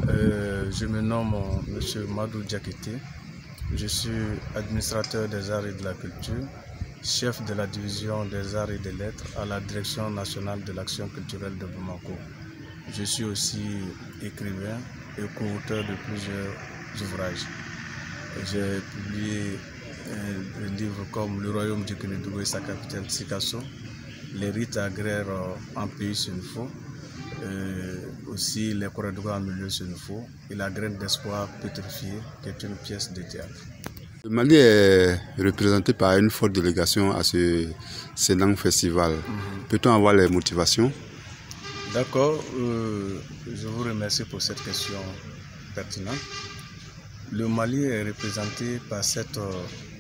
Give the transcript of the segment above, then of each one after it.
Je me nomme M. Madou Diakité. Je suis administrateur des arts et de la culture, chef de la division des arts et des lettres à la Direction nationale de l'action culturelle de Bamako. Je suis aussi écrivain et co-auteur de plusieurs ouvrages. J'ai publié des livres comme Le Royaume du Kénédougou et sa capitale Sikasso, Les rites agraires en pays Sénoufo, aussi Les Korédougou en milieu Sénoufo et La graine d'espoir pétrifiée, qui est une pièce de théâtre. Le Mali est représenté par une forte délégation à ce Senang Festival. Peut-on avoir les motivations? D'accord, je vous remercie pour cette question pertinente. Le Mali est représenté par cette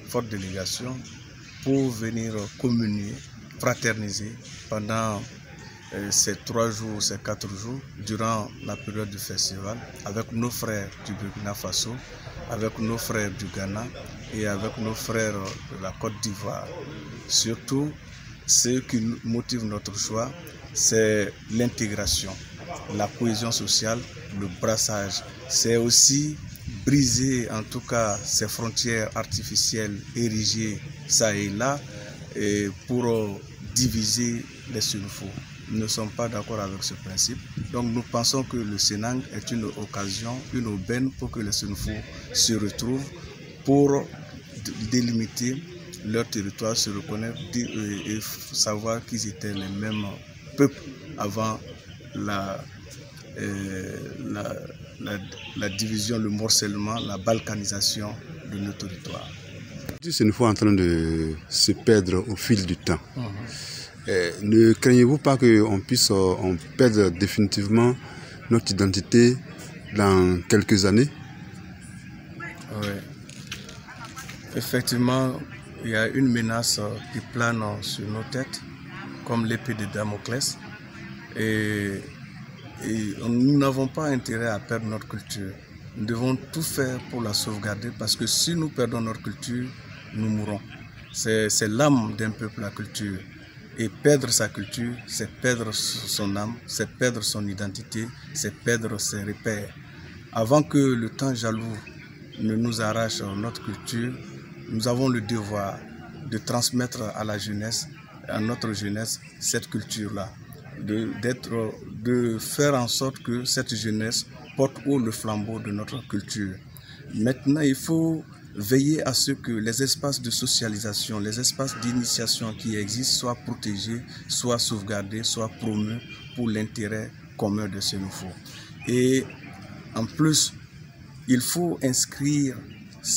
forte délégation pour venir communier, fraterniser pendant ces 3 jours, ces 4 jours, durant la période du festival, avec nos frères du Burkina Faso, avec nos frères du Ghana et avec nos frères de la Côte d'Ivoire. Surtout, ce qui motive notre choix, c'est l'intégration, la cohésion sociale, le brassage. C'est aussi briser en tout cas ces frontières artificielles érigées ça et là pour diviser les Sénoufos. Nous ne sommes pas d'accord avec ce principe. Donc nous pensons que le Senang est une occasion, une aubaine pour que les Sénoufos se retrouvent pour délimiter leur territoire, se reconnaître et savoir qu'ils étaient les mêmes peuples avant la division, le morcellement, la balkanisation de nos territoires. C'est une fois en train de se perdre au fil du temps. Ne craignez-vous pas qu'on puisse perdre définitivement notre identité dans quelques années? Oui. Effectivement, il y a une menace qui plane sur nos têtes, comme l'épée de Damoclès. Et nous n'avons pas intérêt à perdre notre culture. Nous devons tout faire pour la sauvegarder parce que si nous perdons notre culture, nous mourrons. C'est l'âme d'un peuple, la culture. Et perdre sa culture, c'est perdre son âme, c'est perdre son identité, c'est perdre ses repères. Avant que le temps jaloux ne nous arrache notre culture, nous avons le devoir de transmettre à la jeunesse, à notre jeunesse, cette culture-là. De faire en sorte que cette jeunesse porte haut le flambeau de notre culture. Maintenant, il faut veiller à ce que les espaces de socialisation, les espaces d'initiation qui existent soient protégés, soient sauvegardés, soient promus pour l'intérêt commun de Sénoufo. Et en plus, il faut inscrire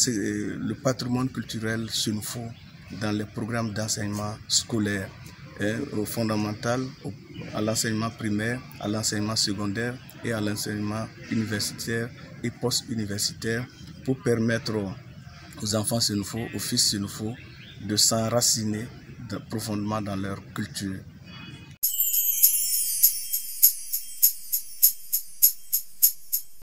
le patrimoine culturel Sénoufo dans les programmes d'enseignement scolaire, au fondamental, à l'enseignement primaire, à l'enseignement secondaire et à l'enseignement universitaire et post-universitaire pour permettre aux enfants sénoufos, aux fils sénoufos de s'enraciner profondément dans leur culture.